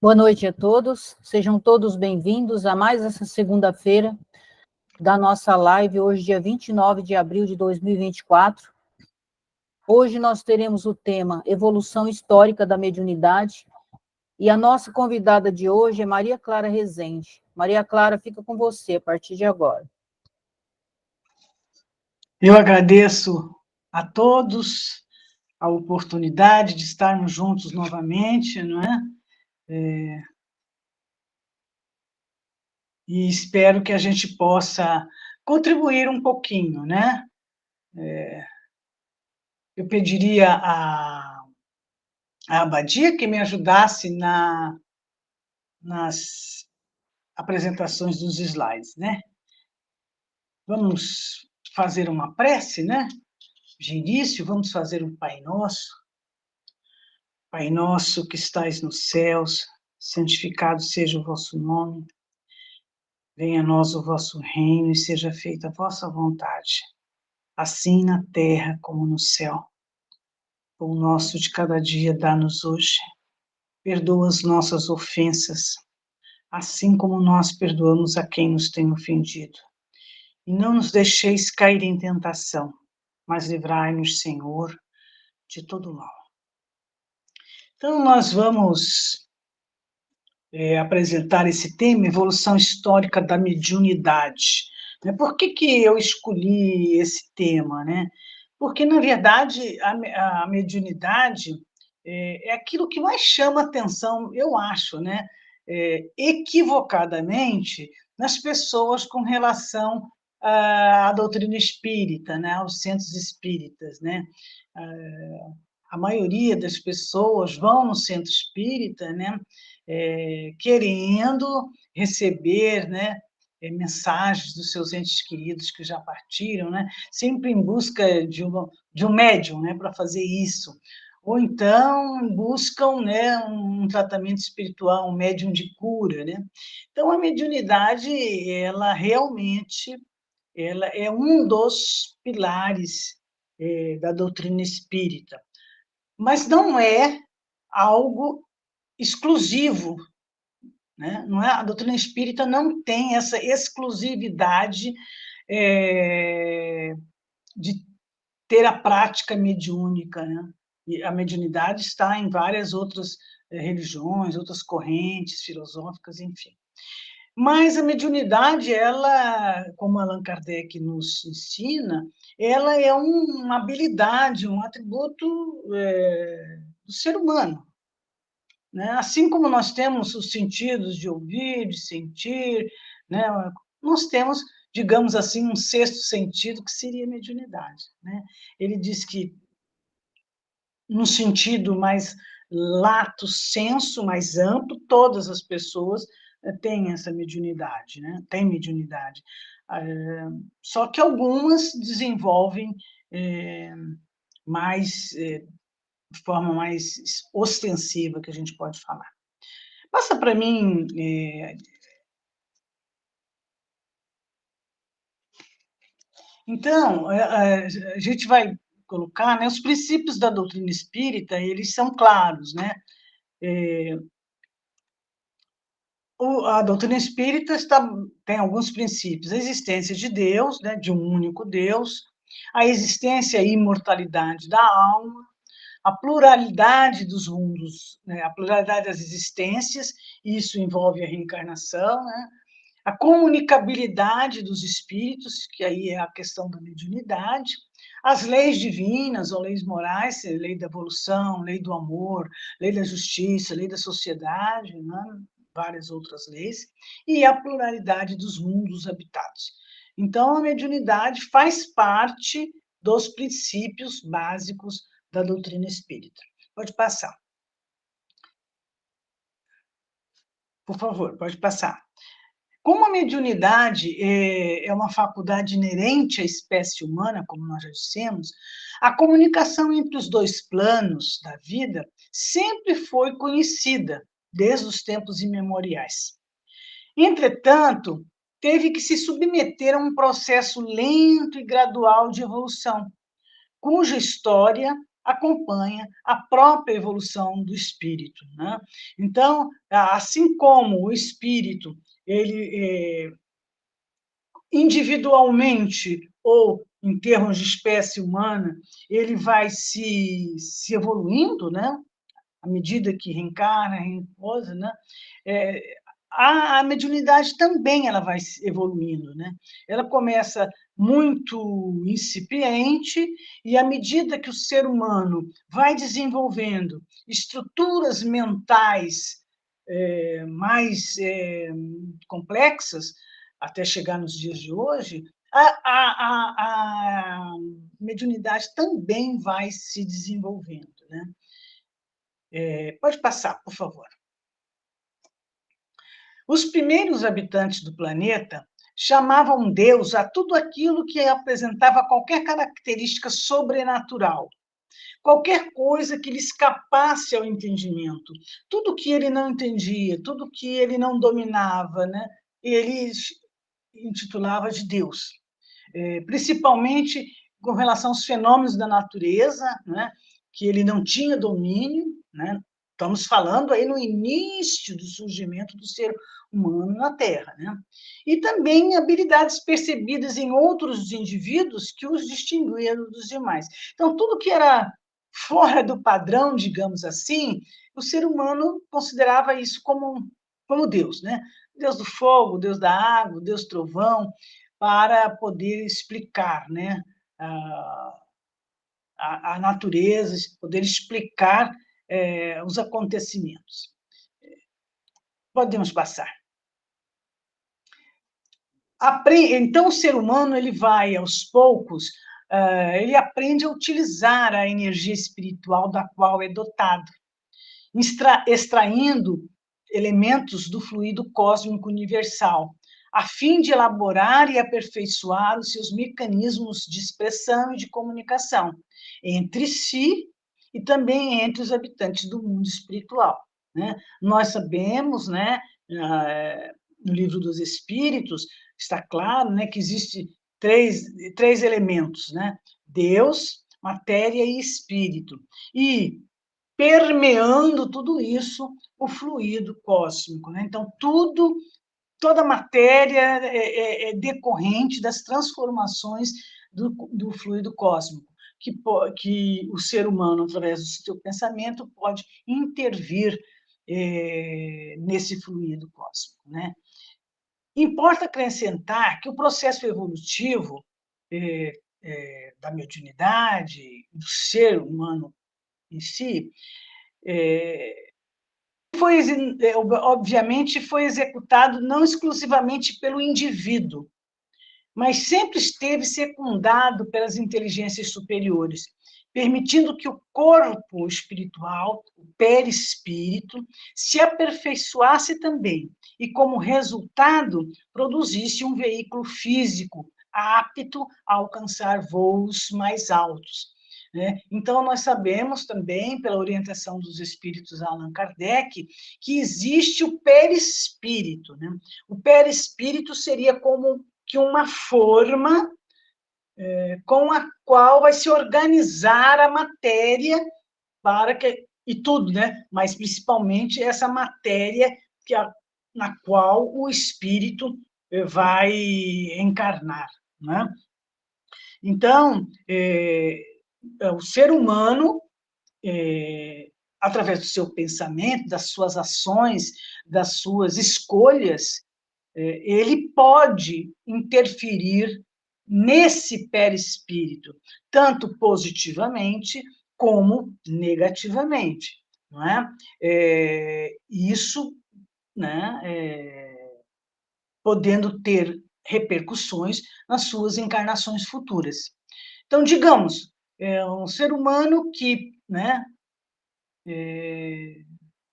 Boa noite a todos, sejam todos bem-vindos a mais essa segunda-feira da nossa live, hoje dia 29 de abril de 2024. Hoje nós teremos o tema Evolução Histórica da Mediunidade e a nossa convidada de hoje é Maria Clara Rezende. Maria Clara, fica com você a partir de agora. Eu agradeço a todos a oportunidade de estarmos juntos novamente, não é? E espero que a gente possa contribuir um pouquinho, né? Eu pediria a Abadia que me ajudasse nas apresentações dos slides, né? Vamos fazer uma prece, né? De início, vamos fazer um Pai Nosso. Pai nosso que estais nos céus, santificado seja o vosso nome. Venha a nós o vosso reino e seja feita a vossa vontade, assim na terra como no céu. O pão nosso de cada dia dá-nos hoje. Perdoa as nossas ofensas, assim como nós perdoamos a quem nos tem ofendido. E não nos deixeis cair em tentação, mas livrai-nos, Senhor, de todo mal. Então, nós vamos apresentar esse tema, Evolução Histórica da Mediunidade. Por que eu escolhi esse tema, né? Porque, na verdade, a mediunidade é aquilo que mais chama atenção, eu acho, né? Equivocadamente, nas pessoas com relação à doutrina espírita, né? Aos centros espíritas, né? A maioria das pessoas vão no centro espírita, né? Querendo receber, né? Mensagens dos seus entes queridos que já partiram, né? Sempre em busca de um médium, né? Para fazer isso. Ou então buscam, né? Um tratamento espiritual, um médium de cura, né? Então, a mediunidade, ela realmente ela é um dos pilares da doutrina espírita. Mas não é algo exclusivo, né? Não é, a doutrina espírita não tem essa exclusividade de ter a prática mediúnica, né? E a mediunidade está em várias outras religiões, outras correntes filosóficas, enfim. Mas a mediunidade, ela, como Allan Kardec nos ensina, ela é uma habilidade, um atributo do ser humano, né? Assim como nós temos os sentidos de ouvir, de sentir, né? Nós temos, digamos assim, um sexto sentido, que seria a mediunidade, né? Ele diz que, no sentido mais lato sensu, mais amplo, todas as pessoas têm essa mediunidade, né? Tem mediunidade. Só que algumas desenvolvem mais, de forma mais ostensiva, que a gente pode falar. Passa para mim. Então, a gente vai colocar, né, os princípios da doutrina espírita, eles são claros, né? A doutrina espírita tem alguns princípios: a existência de Deus, né, de um único Deus, a existência e imortalidade da alma, a pluralidade dos mundos, né, a pluralidade das existências, isso envolve a reencarnação, né, a comunicabilidade dos espíritos, que aí é a questão da mediunidade, as leis divinas ou leis morais, lei da evolução, lei do amor, lei da justiça, lei da sociedade, né? Várias outras leis, e a pluralidade dos mundos habitados. Então, a mediunidade faz parte dos princípios básicos da doutrina espírita. Pode passar. Por favor, pode passar. Como a mediunidade é uma faculdade inerente à espécie humana, como nós já dissemos, a comunicação entre os dois planos da vida sempre foi conhecida, desde os tempos imemoriais. Entretanto, teve que se submeter a um processo lento e gradual de evolução, cuja história acompanha a própria evolução do espírito, né? Então, assim como o espírito, ele individualmente ou em termos de espécie humana, ele vai se evoluindo, né? À medida que reencarna, repousa, né? A mediunidade também ela vai evoluindo, né? Ela começa muito incipiente e, à medida que o ser humano vai desenvolvendo estruturas mentais mais complexas, até chegar nos dias de hoje, a mediunidade também vai se desenvolvendo, né? Pode passar, por favor. Os primeiros habitantes do planeta chamavam Deus a tudo aquilo que apresentava qualquer característica sobrenatural, qualquer coisa que lhe escapasse ao entendimento, tudo que ele não entendia, tudo que ele não dominava, né? Ele intitulava de Deus, principalmente com relação aos fenômenos da natureza, né? Que ele não tinha domínio, né? Estamos falando aí no início do surgimento do ser humano na Terra, né? E também habilidades percebidas em outros indivíduos que os distinguiam dos demais. Então, tudo que era fora do padrão, digamos assim, o ser humano considerava isso como Deus, né? Deus do fogo, Deus da água, Deus trovão, para poder explicar, né? A natureza, poder explicar os acontecimentos. Podemos passar. Então, o ser humano ele vai, aos poucos, ele aprende a utilizar a energia espiritual da qual é dotado, extraindo elementos do fluido cósmico universal, a fim de elaborar e aperfeiçoar os seus mecanismos de expressão e de comunicação entre si e também entre os habitantes do mundo espiritual, né? Nós sabemos, né, no Livro dos Espíritos, está claro, né, que existem três elementos, né? Deus, matéria e espírito. E permeando tudo isso, o fluido cósmico, né? Então, toda a matéria é decorrente das transformações do fluido cósmico, que o ser humano, através do seu pensamento, pode intervir nesse fluido cósmico, né? Importa acrescentar que o processo evolutivo da mediunidade, do ser humano em si, obviamente, foi executado não exclusivamente pelo indivíduo, mas sempre esteve secundado pelas inteligências superiores, permitindo que o corpo espiritual, o perispírito, se aperfeiçoasse também e, como resultado, produzisse um veículo físico apto a alcançar voos mais altos, né? Então, nós sabemos também, pela orientação dos espíritos Allan Kardec, que existe o perispírito, né? O perispírito seria como que uma forma com a qual vai se organizar a matéria para que e tudo, né? Mas principalmente essa matéria na qual o espírito vai encarnar, né? Então, o ser humano, através do seu pensamento, das suas ações, das suas escolhas, ele pode interferir nesse perispírito, tanto positivamente como negativamente, não é? Isso, né, podendo ter repercussões nas suas encarnações futuras. Então, digamos, um ser humano que, né,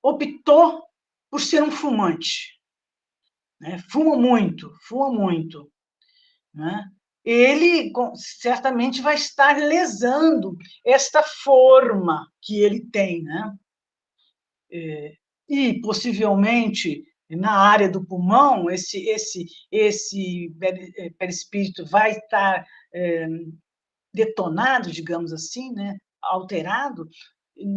optou por ser um fumante, né, fuma muito, né? Ele certamente vai estar lesando esta forma que ele tem, né? E possivelmente na área do pulmão esse perispírito vai estar detonado, digamos assim, né? alterado,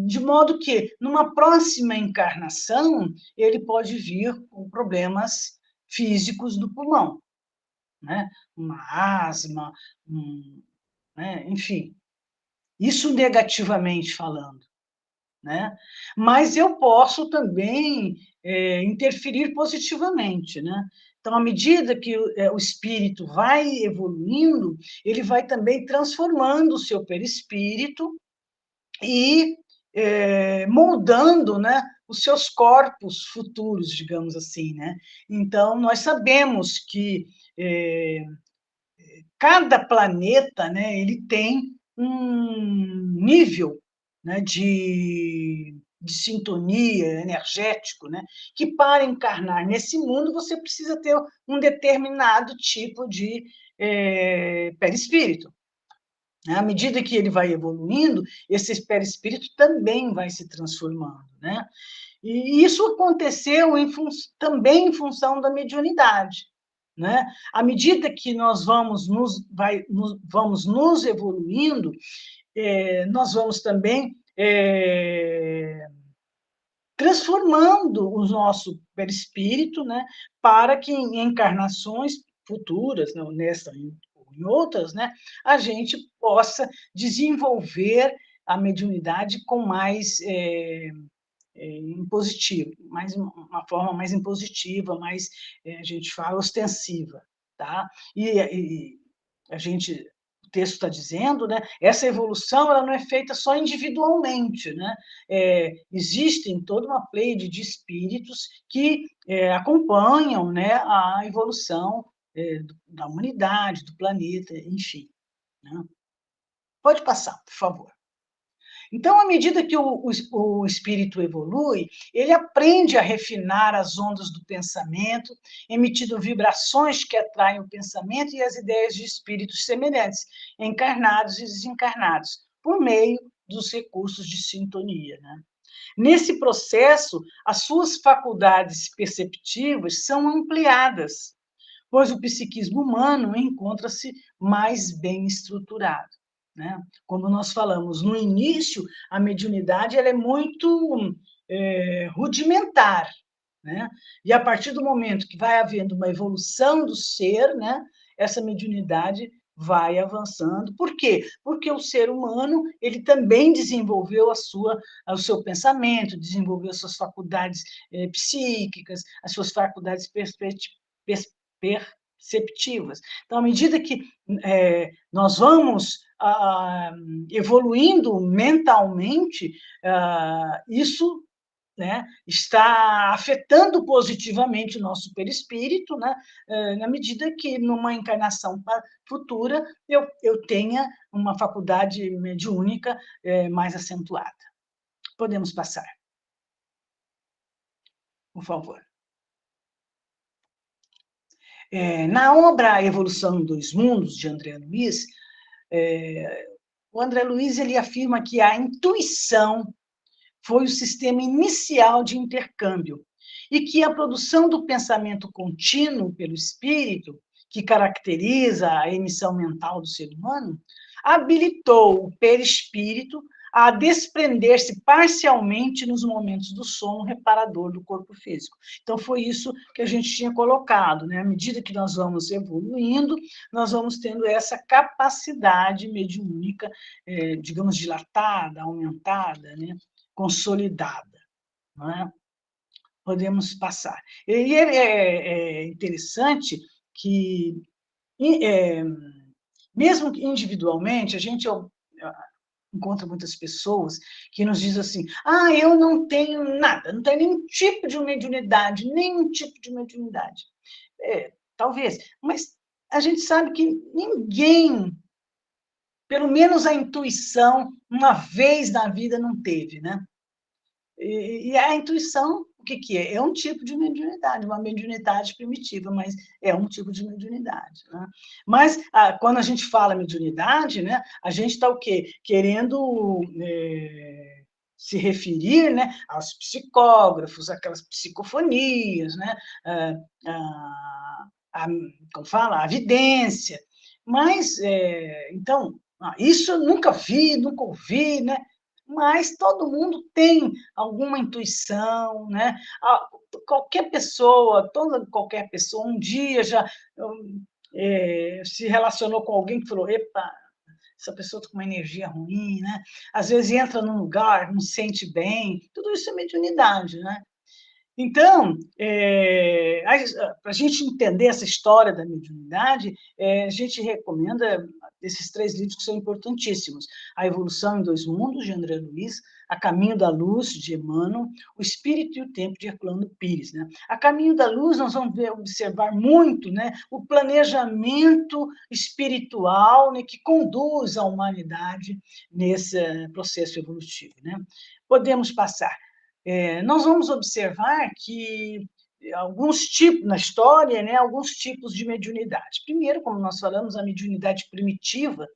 de modo que, numa próxima encarnação, ele pode vir com problemas físicos do pulmão, né? Uma asma, né? Enfim, isso negativamente falando, né? Mas eu posso também interferir positivamente, né? Então, à medida que o espírito vai evoluindo, ele vai também transformando o seu perispírito e moldando, né, os seus corpos futuros, digamos assim, né? Então, nós sabemos que cada planeta, né, ele tem um nível, né, de sintonia energético, né, que para encarnar nesse mundo você precisa ter um determinado tipo de perispírito. À medida que ele vai evoluindo, esse perispírito também vai se transformando, né? E isso aconteceu também em função da mediunidade, né? À medida que nós vamos nos evoluindo, nós vamos também transformando o nosso perispírito, né, para que em encarnações futuras, não, nesta ou em outras, né, a gente possa desenvolver a mediunidade com mais impositivo, uma forma mais impositiva, mais, a gente fala, ostensiva, tá? E a gente, o texto está dizendo, né, essa evolução ela não é feita só individualmente, né? Existem toda uma pleiade de espíritos que acompanham, né, a evolução da humanidade, do planeta, enfim, né? Pode passar, por favor. Então, à medida que o espírito evolui, ele aprende a refinar as ondas do pensamento, emitindo vibrações que atraem o pensamento e as ideias de espíritos semelhantes, encarnados e desencarnados, por meio dos recursos de sintonia, né? Nesse processo, as suas faculdades perceptivas são ampliadas, pois o psiquismo humano encontra-se mais bem estruturado, né? Como nós falamos no início, a mediunidade ela é muito rudimentar, né? E a partir do momento que vai havendo uma evolução do ser, né, essa mediunidade vai avançando. Por quê? Porque o ser humano ele também desenvolveu o seu pensamento, desenvolveu as suas faculdades psíquicas, as suas faculdades perceptivas. Então, à medida que nós vamos evoluindo mentalmente, isso, né, está afetando positivamente o nosso perispírito, né, na medida que, numa encarnação futura, eu tenha uma faculdade mediúnica mais acentuada. Podemos passar, por favor. Na obra A Evolução em Dois Mundos, de André Luiz, o André Luiz ele afirma que a intuição foi o sistema inicial de intercâmbio e que a produção do pensamento contínuo pelo espírito, que caracteriza a emissão mental do ser humano, habilitou o perispírito a desprender-se parcialmente nos momentos do sono reparador do corpo físico. Então, foi isso que a gente tinha colocado, né? À medida que nós vamos evoluindo, nós vamos tendo essa capacidade mediúnica, digamos, dilatada, aumentada, né? Consolidada, não é? Podemos passar. E é interessante que, mesmo que individualmente, a gente encontra muitas pessoas que nos dizem assim, eu não tenho nada, não tenho nenhum tipo de mediunidade, nenhum tipo de mediunidade. Talvez, mas a gente sabe que ninguém, pelo menos a intuição, uma vez na vida não teve, né? E a intuição, o que é? É um tipo de mediunidade, uma mediunidade primitiva, mas é um tipo de mediunidade, né? Mas, quando a gente fala mediunidade, né, a gente está o quê? Querendo se referir, né, aos psicógrafos, aquelas psicofonias, né, como fala? A vidência. Mas, então, isso eu nunca vi, nunca ouvi, né? Mas todo mundo tem alguma intuição, né? Qualquer pessoa, qualquer pessoa, um dia já se relacionou com alguém que falou: epa, essa pessoa está com uma energia ruim, né? Às vezes entra num lugar, não se sente bem, tudo isso é mediunidade, né? Então, para a gente entender essa história da mediunidade, a gente recomenda esses 3 livros que são importantíssimos: A Evolução em Dois Mundos, de André Luiz; A Caminho da Luz, de Emmanuel; O Espírito e o Tempo, de Herculano Pires. Né? A Caminho da Luz, nós vamos observar muito, né, o planejamento espiritual, né, que conduz a humanidade nesse processo evolutivo. Né? Podemos passar. Nós vamos observar que alguns tipos na história, né, alguns tipos de mediunidade. Primeiro, como nós falamos, a mediunidade primitiva,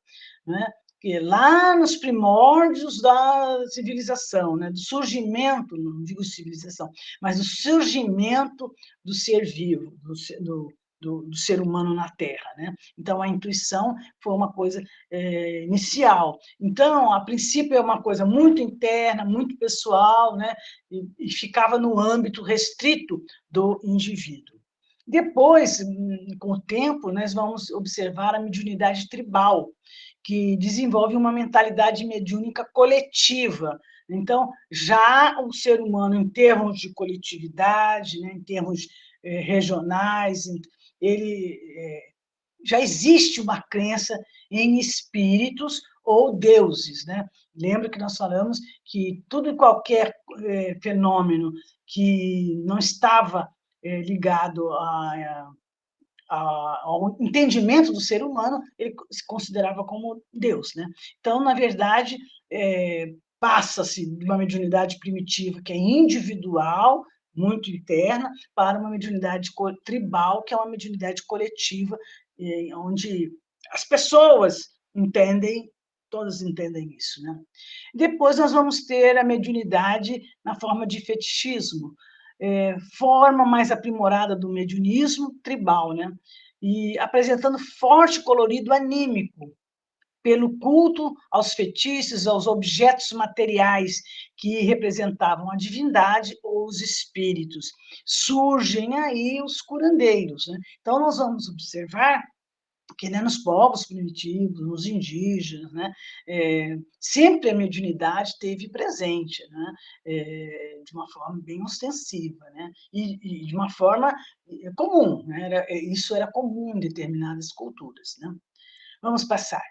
né, que lá nos primórdios da civilização, né, do surgimento, não digo civilização, mas do surgimento do ser vivo, do ser humano na Terra. Né? Então, a intuição foi uma coisa inicial. Então, a princípio, é uma coisa muito interna, muito pessoal, né? E ficava no âmbito restrito do indivíduo. Depois, com o tempo, nós vamos observar a mediunidade tribal, que desenvolve uma mentalidade mediúnica coletiva. Então, já o ser humano, em termos de coletividade, né, em termos regionais, ele já existe uma crença em espíritos ou deuses, né? Lembra que nós falamos que tudo e qualquer fenômeno que não estava ligado ao entendimento do ser humano, ele se considerava como Deus, né? Então, na verdade, passa-se de uma mediunidade primitiva, que é individual, muito interna, para uma mediunidade tribal, que é uma mediunidade coletiva, onde as pessoas entendem, todas entendem isso. Né? Depois nós vamos ter a mediunidade na forma de fetichismo, forma mais aprimorada do mediunismo tribal, né? E apresentando forte colorido anímico, pelo culto aos fetiches, aos objetos materiais que representavam a divindade ou os espíritos. Surgem aí os curandeiros. Né? Então, nós vamos observar que, né, nos povos primitivos, nos indígenas, né, sempre a mediunidade esteve presente, né, de uma forma bem ostensiva, né, e de uma forma comum, né, isso era comum em determinadas culturas. Né. Vamos passar.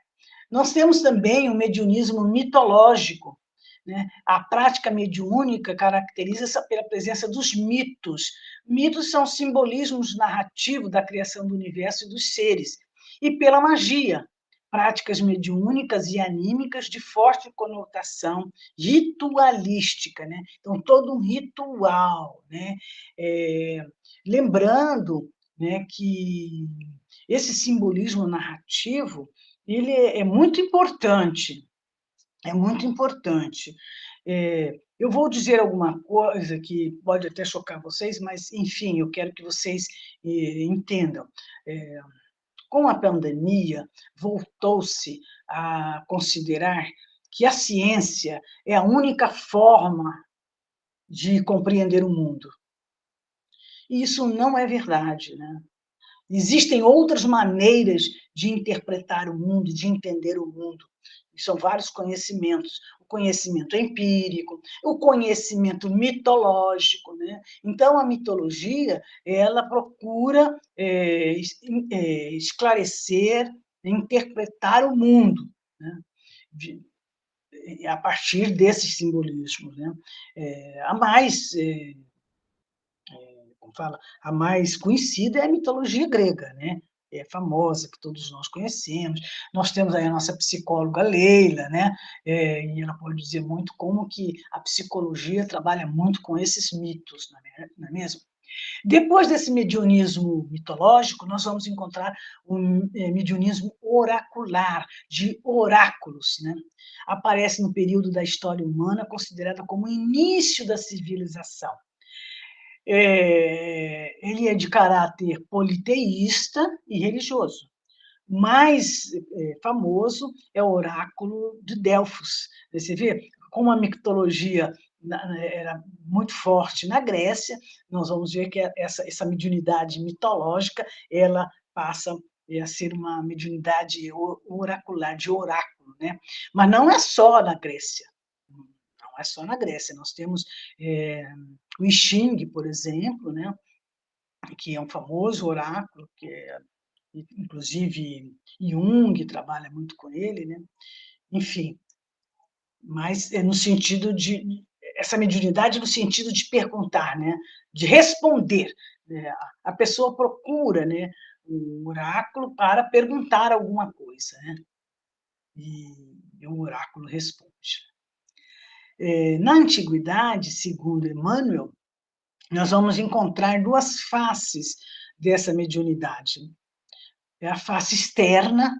Nós temos também o mediunismo mitológico. Né? A prática mediúnica caracteriza-se pela presença dos mitos. Mitos são simbolismos narrativos da criação do universo e dos seres. E pela magia, práticas mediúnicas e anímicas de forte conotação ritualística. Né? Então, todo um ritual. Né? Lembrando, né, que esse simbolismo narrativo ele é muito importante, é muito importante. Eu vou dizer alguma coisa que pode até chocar vocês, mas, enfim, eu quero que vocês entendam. Com a pandemia, voltou-se a considerar que a ciência é a única forma de compreender o mundo. E isso não é verdade, né? Existem outras maneiras de interpretar o mundo, de entender o mundo. São vários conhecimentos. O conhecimento empírico, o conhecimento mitológico. Né? Então, a mitologia ela procura esclarecer, interpretar o mundo, né? A partir desses simbolismos. Né? A mais fala, a mais conhecida é a mitologia grega, né? É famosa, que todos nós conhecemos. Nós temos aí a nossa psicóloga Leila, né? E ela pode dizer muito como que a psicologia trabalha muito com esses mitos, não é mesmo? Depois desse mediunismo mitológico, nós vamos encontrar um mediunismo oracular, de oráculos. Né? Aparece no período da história humana considerada como o início da civilização. Ele é de caráter politeísta e religioso. mais famoso é o oráculo de Delfos. Você vê como a mitologia era muito forte na Grécia, nós vamos ver que essa mediunidade mitológica ela passa a ser uma mediunidade oracular, de oráculo, né? Mas não é só na Grécia. Não é só na Grécia. Nós temos o I Ching, por exemplo, né? Que é um famoso oráculo, que inclusive Jung trabalha muito com ele, né? Enfim, mas é no sentido de essa mediunidade no sentido de perguntar, né? De responder, né? A pessoa procura, né? O oráculo para perguntar alguma coisa, né? E o oráculo responde. Na antiguidade, segundo Emmanuel, nós vamos encontrar duas faces dessa mediunidade. É a face externa,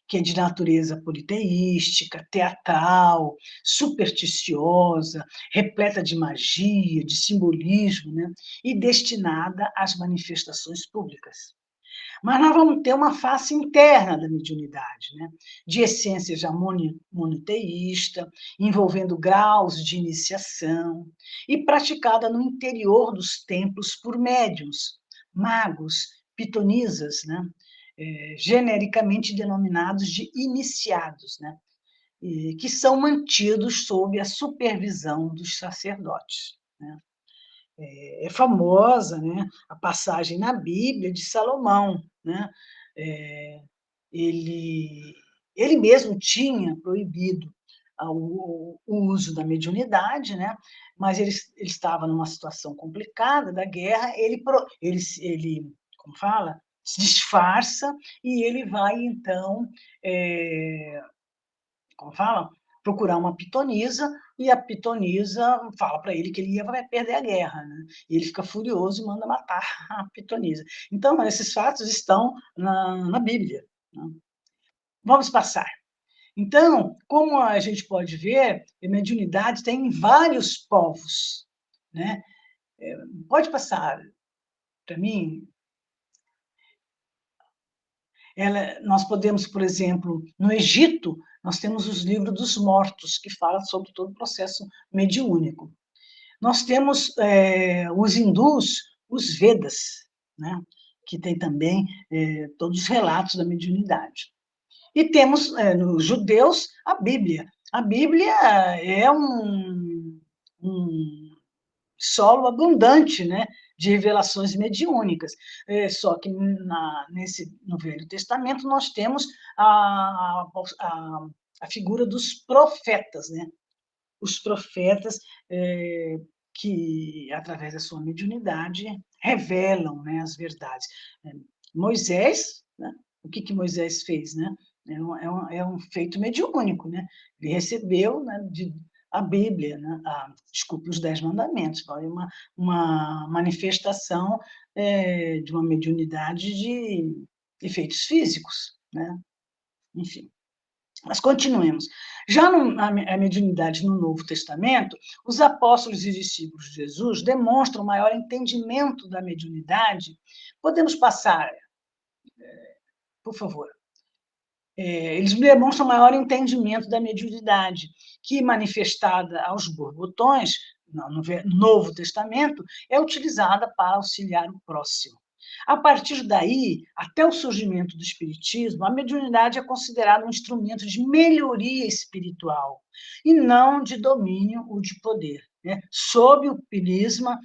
que é de natureza politeística, teatral, supersticiosa, repleta de magia, de simbolismo, né? E destinada às manifestações públicas. Mas nós vamos ter uma face interna da mediunidade, né? De essência já monoteísta, envolvendo graus de iniciação, e praticada no interior dos templos por médiuns, magos, pitonisas, né? Genericamente denominados de iniciados, né? Que são mantidos sob a supervisão dos sacerdotes, né? É famosa, né, a passagem na Bíblia de Salomão, né? Ele, ele mesmo tinha proibido o uso da mediunidade, né? Mas ele estava numa situação complicada da guerra, ele como fala, se disfarça e ele vai, então, como fala, procurar uma pitonisa, e a pitonisa fala para ele que ele ia perder a guerra, né? E ele fica furioso e manda matar a pitonisa. Então, esses fatos estão na Bíblia, né? Vamos passar. Então, como a gente pode ver, a mediunidade tem em vários povos, né? Pode passar para mim? Nós podemos, por exemplo, no Egito, nós temos os livros dos mortos, que falam sobre todo o processo mediúnico. Nós temos os hindus, os Vedas, né? Que tem também todos os relatos da mediunidade. E temos nos judeus a Bíblia. A Bíblia é um solo abundante, né, de revelações mediúnicas. Só que no Velho Testamento nós temos a figura dos profetas, né? Os profetas que, através da sua mediunidade, revelam, né, as verdades. Moisés, né? O que Moisés fez, né? É um feito mediúnico, né? Ele recebeu, né, a Bíblia, né? Desculpe, os 10 mandamentos, foi uma manifestação de uma mediunidade de efeitos físicos, né? Enfim. Mas continuemos. Já a mediunidade no Novo Testamento, os apóstolos e discípulos de Jesus demonstram maior entendimento da mediunidade. Podemos passar, por favor. Eles demonstram maior entendimento da mediunidade, que, manifestada aos borbotões, no Novo Testamento, é utilizada para auxiliar o próximo. A partir daí, até o surgimento do Espiritismo, a mediunidade é considerada um instrumento de melhoria espiritual e não de domínio ou de poder, né? Sob o prisma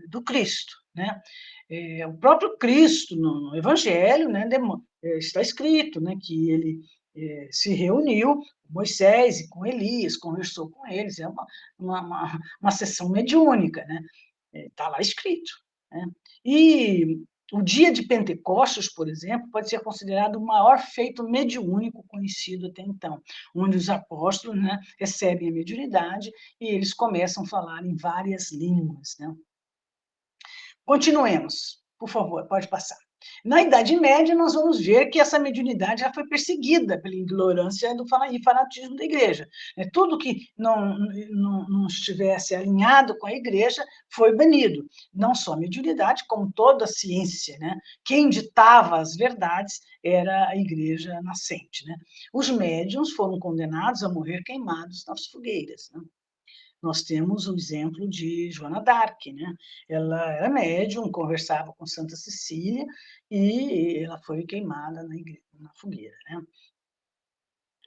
do Cristo, né? O próprio Cristo, no Evangelho, né, está escrito, né, que ele se reuniu com Moisés e com Elias, conversou com eles, é uma sessão mediúnica, né? Está lá escrito, né? E o dia de Pentecostes, por exemplo, pode ser considerado o maior feito mediúnico conhecido até então, onde os apóstolos, né, recebem a mediunidade e eles começam a falar em várias línguas, né? Continuemos, por favor, pode passar. Na Idade Média, nós vamos ver que essa mediunidade já foi perseguida pela ignorância e fanatismo da igreja. Tudo que não estivesse alinhado com a igreja foi banido. Não só a mediunidade, como toda a ciência, né? Quem ditava as verdades era a igreja nascente, né? Os médiuns foram condenados a morrer queimados nas fogueiras, né? Nós temos o exemplo de Joana d'Arc, né? Ela era médium, conversava com Santa Cecília e ela foi queimada na fogueira, né?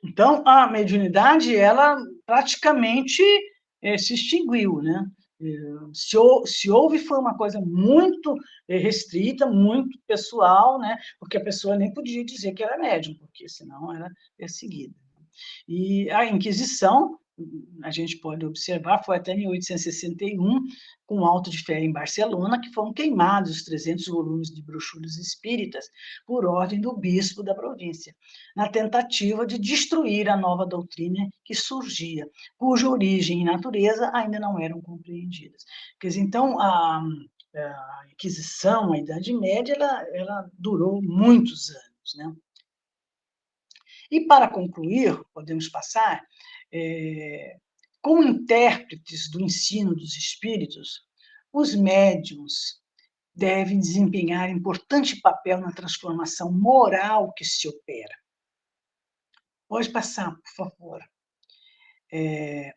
Então, a mediunidade, ela praticamente se extinguiu, né? Se houve, foi uma coisa muito restrita, muito pessoal, né? Porque a pessoa nem podia dizer que era médium, porque senão era perseguida. E a Inquisição, a gente pode observar, foi até 1861, com o Auto de Fé em Barcelona, que foram queimados os 300 volumes de brochuras espíritas por ordem do bispo da província, na tentativa de destruir a nova doutrina que surgia, cuja origem e natureza ainda não eram compreendidas. Quer dizer, então, a Inquisição, a Idade Média, ela durou muitos anos, né? E, para concluir, podemos passar, como intérpretes do ensino dos espíritos, os médiuns devem desempenhar importante papel na transformação moral que se opera. Pode passar, por favor.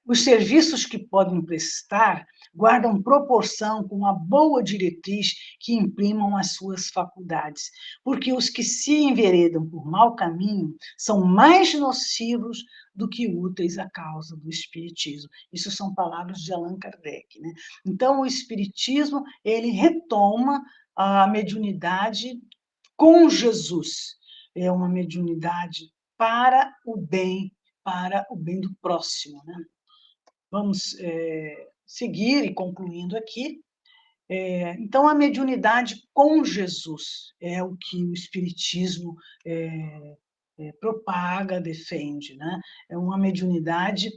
Os serviços que podem prestar guardam proporção com a boa diretriz que imprimam as suas faculdades, porque os que se enveredam por mau caminho são mais nocivos do que úteis à causa do espiritismo. Isso são palavras de Allan Kardec, né? Então, o espiritismo, ele retoma a mediunidade com Jesus. É uma mediunidade para o bem do próximo, né? Vamos seguir e concluindo aqui. Então, a mediunidade com Jesus é o que o Espiritismo propaga, defende, né? É uma mediunidade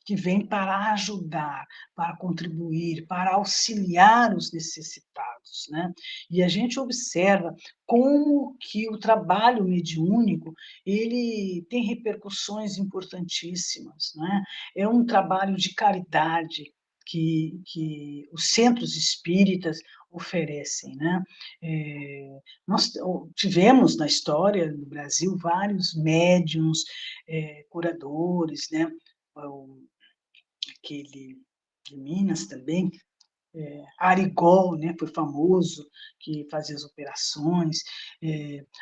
que vem para ajudar, para contribuir, para auxiliar os necessitados, né? E a gente observa como que o trabalho mediúnico, ele tem repercussões importantíssimas, né? É um trabalho de caridade que os centros espíritas oferecem, né? Nós tivemos na história do Brasil vários médiuns, curadores, né? Aquele de Minas também, Arigol, né, foi famoso, que fazia as operações,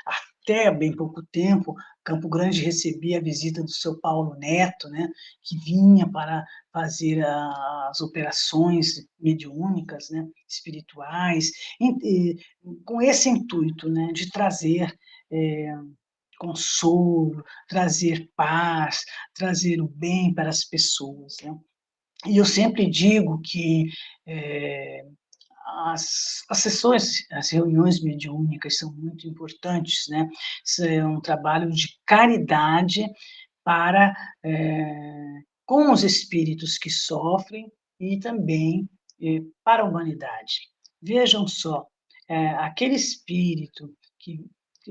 até bem pouco tempo, Campo Grande recebia a visita do seu Paulo Neto, né, que vinha para fazer as operações mediúnicas, né, espirituais, com esse intuito, né, de trazer consolo, trazer paz, trazer o bem para as pessoas, né? E eu sempre digo que as sessões, as reuniões mediúnicas são muito importantes, né? Isso é um trabalho de caridade para com os espíritos que sofrem e também para a humanidade. Vejam só, aquele espírito que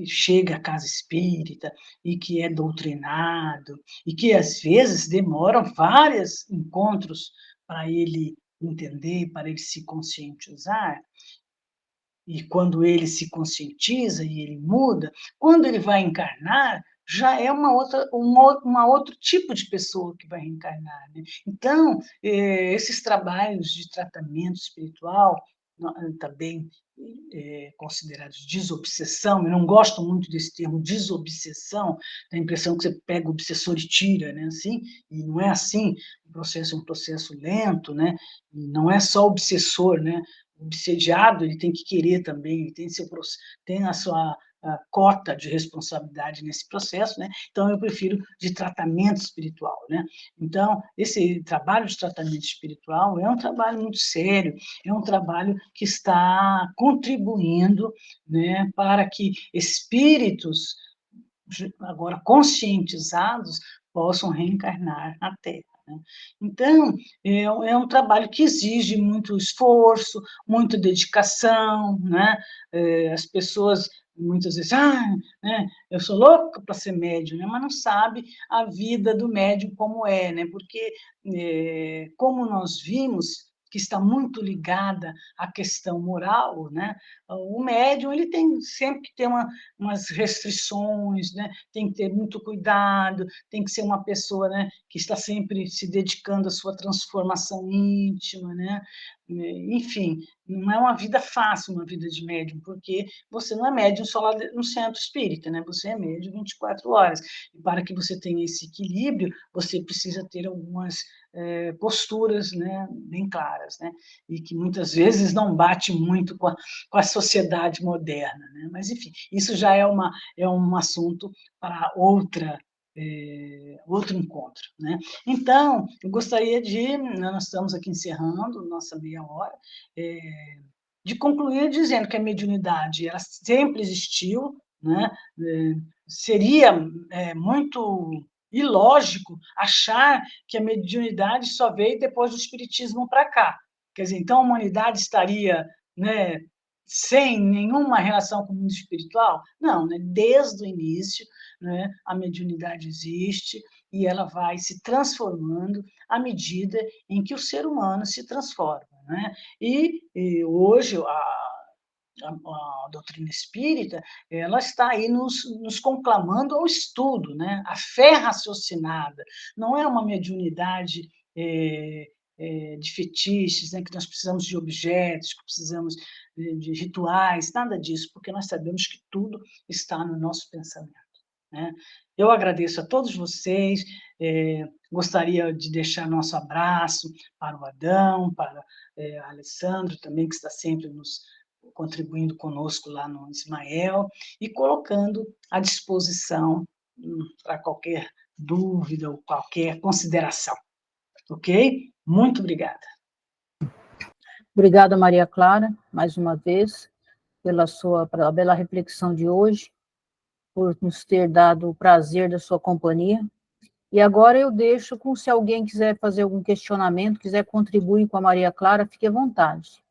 chega à casa espírita e que é doutrinado, e que às vezes demoram vários encontros para ele entender, para ele se conscientizar, e quando ele se conscientiza e ele muda, quando ele vai encarnar, já é uma outro tipo de pessoa que vai reencarnar, né? Então, esses trabalhos de tratamento espiritual, também considerados desobsessão, eu não gosto muito desse termo desobsessão, dá a impressão que você pega o obsessor e tira, né? Assim, e não é assim, o processo é um processo lento, né? E não é só obsessor, né? O obsediado, ele tem que querer também, ele tem a sua cota de responsabilidade nesse processo, né? Então, eu prefiro de tratamento espiritual, né? Então, esse trabalho de tratamento espiritual é um trabalho muito sério, é um trabalho que está contribuindo, né, para que espíritos, agora conscientizados, possam reencarnar na Terra. né? Então, é um trabalho que exige muito esforço, muita dedicação, né? As pessoas muitas vezes, né, eu sou louca para ser médium, né? Mas não sabe a vida do médium como é, né? Porque, como nós vimos, que está muito ligada à questão moral, né? O médium ele tem sempre que ter umas restrições, né? Tem que ter muito cuidado, tem que ser uma pessoa, né, que está sempre se dedicando à sua transformação íntima, né? Enfim, não é uma vida fácil, uma vida de médium, porque você não é médium só lá no centro espírita, né? Você é médium 24 horas. E para que você tenha esse equilíbrio, você precisa ter algumas posturas, né, bem claras, né? E que muitas vezes não bate muito com a sociedade moderna, né? Mas, enfim, isso já é um assunto para outro encontro, né? Então, eu gostaria nós estamos aqui encerrando nossa meia hora, de concluir dizendo que a mediunidade ela sempre existiu, né? Seria muito ilógico achar que a mediunidade só veio depois do espiritismo para cá. Quer dizer, então a humanidade estaria, né, sem nenhuma relação com o mundo espiritual? Não, né? Desde o início, né, a mediunidade existe e ela vai se transformando à medida em que o ser humano se transforma, né? E hoje a doutrina espírita ela está aí nos conclamando ao estudo, né? A fé raciocinada, não é uma mediunidade de fetiches, né? Que nós precisamos de objetos, que precisamos de rituais, nada disso, porque nós sabemos que tudo está no nosso pensamento, né? Eu agradeço a todos vocês, gostaria de deixar nosso abraço para o Adão, para a Alessandro também, que está sempre nos contribuindo conosco lá no Ismael, e colocando à disposição para qualquer dúvida ou qualquer consideração. Ok? Muito obrigada. Obrigada, Maria Clara, mais uma vez, pela bela reflexão de hoje, por nos ter dado o prazer da sua companhia. E agora eu deixo se alguém quiser fazer algum questionamento, quiser contribuir com a Maria Clara, fique à vontade.